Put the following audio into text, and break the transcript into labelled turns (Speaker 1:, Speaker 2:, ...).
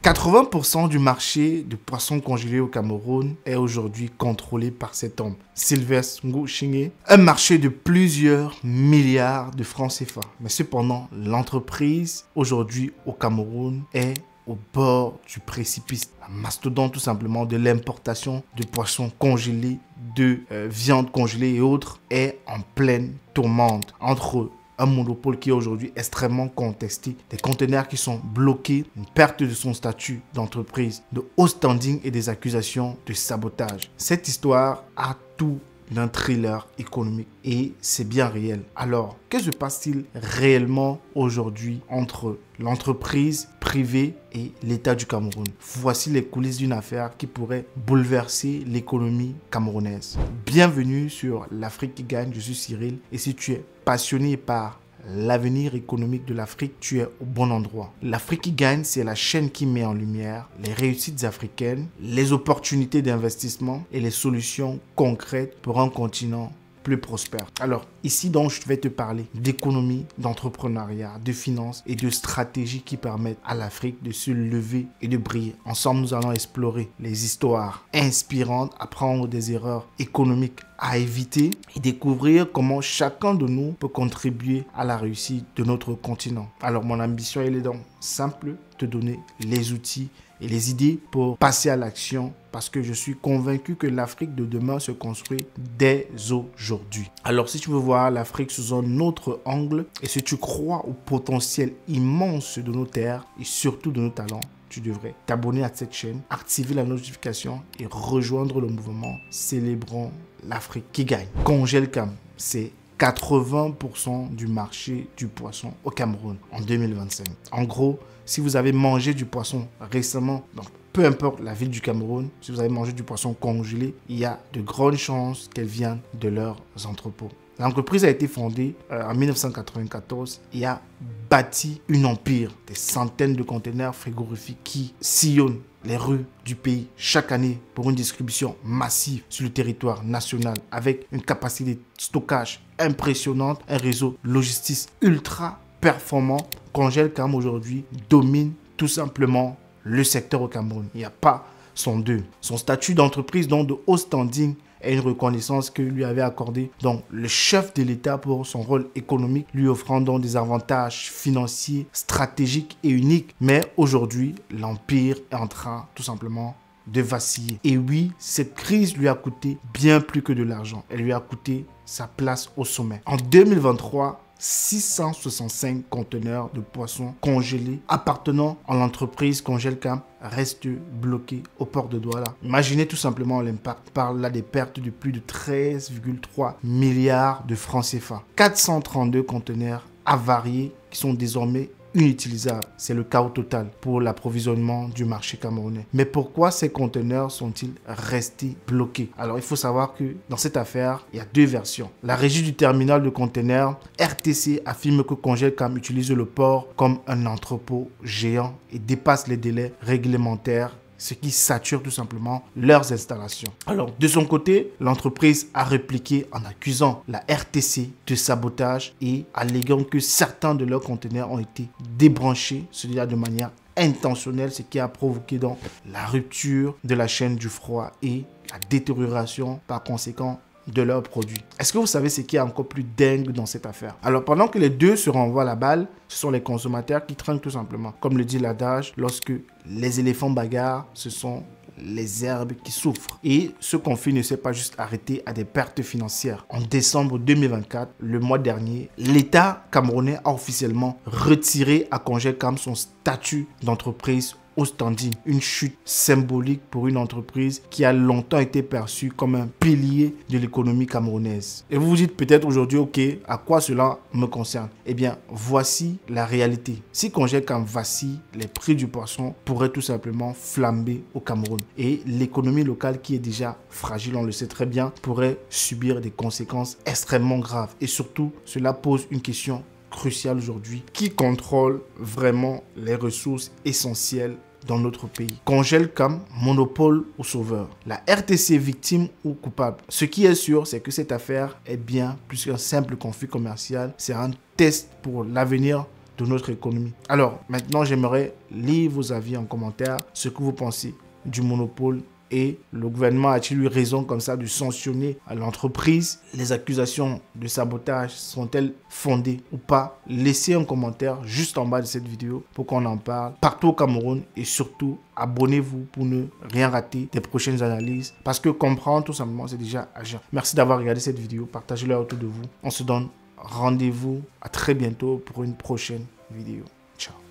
Speaker 1: 80% du marché de poissons congelés au Cameroun est aujourd'hui contrôlé par cet homme, Sylvestre Ngouchingé, un marché de plusieurs milliards de francs CFA. Mais cependant, l'entreprise aujourd'hui au Cameroun est au bord du précipice. La mastodonte tout simplement de l'importation de poissons congelés, de viande congelée et autres est en pleine tourmente entre un monopole qui est aujourd'hui extrêmement contesté, des conteneurs qui sont bloqués, une perte de son statut d'entreprise, de haut standing et des accusations de sabotage. Cette histoire a tout d'un thriller économique et c'est bien réel. Alors, que se passe-t-il réellement aujourd'hui entre l'entreprise privée et l'État du Cameroun? Voici les coulisses d'une affaire qui pourrait bouleverser l'économie camerounaise. Bienvenue sur l'Afrique qui gagne, je suis Cyril et si tu es passionné par l'avenir économique de l'Afrique, tu es au bon endroit. L'Afrique qui gagne, c'est la chaîne qui met en lumière les réussites africaines, les opportunités d'investissement et les solutions concrètes pour un continent plus prospère. Alors, ici donc, je vais te parler d'économie, d'entrepreneuriat, de finances et de stratégies qui permettent à l'Afrique de se lever et de briller. Ensemble, nous allons explorer les histoires inspirantes, apprendre des erreurs économiques à éviter et découvrir comment chacun de nous peut contribuer à la réussite de notre continent. Alors, mon ambition, elle est donc simple, te donner les outils et les idées pour passer à l'action parce que je suis convaincu que l'Afrique de demain se construit dès aujourd'hui. Alors si tu veux voir l'Afrique sous un autre angle et si tu crois au potentiel immense de nos terres et surtout de nos talents, tu devrais t'abonner à cette chaîne, activer la notification et rejoindre le mouvement Célébrons l'Afrique qui gagne. Congelcam, c'est 80% du marché du poisson au Cameroun en 2025. En gros, si vous avez mangé du poisson récemment, donc peu importe la ville du Cameroun, si vous avez mangé du poisson congelé, il y a de grandes chances qu'elle vienne de leurs entrepôts. L'entreprise a été fondée en 1994 et a bâti un empire, des centaines de conteneurs frigorifiques qui sillonnent les rues du pays chaque année pour une distribution massive sur le territoire national avec une capacité de stockage impressionnante, un réseau logistique ultra performant. Congelcam aujourd'hui domine tout simplement le secteur au Cameroun. Il n'y a pas son deux. Son statut d'entreprise donc de haut standing est une reconnaissance que lui avait accordé donc le chef de l'État pour son rôle économique, lui offrant donc des avantages financiers, stratégiques et uniques. Mais aujourd'hui, l'empire est en train tout simplement de vaciller. Et oui, cette crise lui a coûté bien plus que de l'argent. Elle lui a coûté sa place au sommet. En 2023, 665 conteneurs de poissons congelés appartenant à l'entreprise Congelcam restent bloqués au port de Douala. Imaginez tout simplement l'impact. On parle là des pertes de plus de 13,3 milliards de francs CFA. 432 conteneurs avariés qui sont désormais inutilisables. C'est le chaos total pour l'approvisionnement du marché camerounais. Mais pourquoi ces conteneurs sont-ils restés bloqués? Alors, il faut savoir que dans cette affaire, il y a deux versions. La régie du terminal de conteneurs, RTC, affirme que Congelcam utilise le port comme un entrepôt géant et dépasse les délais réglementaires, ce qui sature tout simplement leurs installations. Alors, de son côté, l'entreprise a répliqué en accusant la RTC de sabotage et alléguant que certains de leurs conteneurs ont été débranchés, c'est-à-dire de manière intentionnelle, ce qui a provoqué donc la rupture de la chaîne du froid et la détérioration par conséquent de leurs produits. Est-ce que vous savez ce qui est encore plus dingue dans cette affaire? Alors, pendant que les deux se renvoient la balle, ce sont les consommateurs qui trinquent tout simplement. Comme le dit l'adage, lorsque les éléphants bagarrent, ce sont les herbes qui souffrent. Et ce conflit ne s'est pas juste arrêté à des pertes financières. En décembre 2024, le mois dernier, l'État camerounais a officiellement retiré à Congelcam son statut d'entreprise au standing, une chute symbolique pour une entreprise qui a longtemps été perçue comme un pilier de l'économie camerounaise. Et vous vous dites peut-être aujourd'hui, ok, à quoi cela me concerne? Eh bien, voici la réalité. Si Congelcam vacille, les prix du poisson pourraient tout simplement flamber au Cameroun. Et l'économie locale qui est déjà fragile, on le sait très bien, pourrait subir des conséquences extrêmement graves. Et surtout, cela pose une question crucial aujourd'hui. Qui contrôle vraiment les ressources essentielles dans notre pays? Congelcam, monopole ou sauveur? La RTC, victime ou coupable? Ce qui est sûr, c'est que cette affaire est bien plus qu'un simple conflit commercial. C'est un test pour l'avenir de notre économie. Alors, maintenant, j'aimerais lire vos avis en commentaire, ce que vous pensez du monopole. Et le gouvernement a-t-il eu raison comme ça de sanctionner l'entreprise? Les accusations de sabotage sont-elles fondées ou pas? Laissez un commentaire juste en bas de cette vidéo pour qu'on en parle partout au Cameroun. Et surtout, abonnez-vous pour ne rien rater des prochaines analyses. Parce que comprendre tout simplement, c'est déjà agir. Merci d'avoir regardé cette vidéo. Partagez-la autour de vous. On se donne rendez-vous à très bientôt pour une prochaine vidéo. Ciao.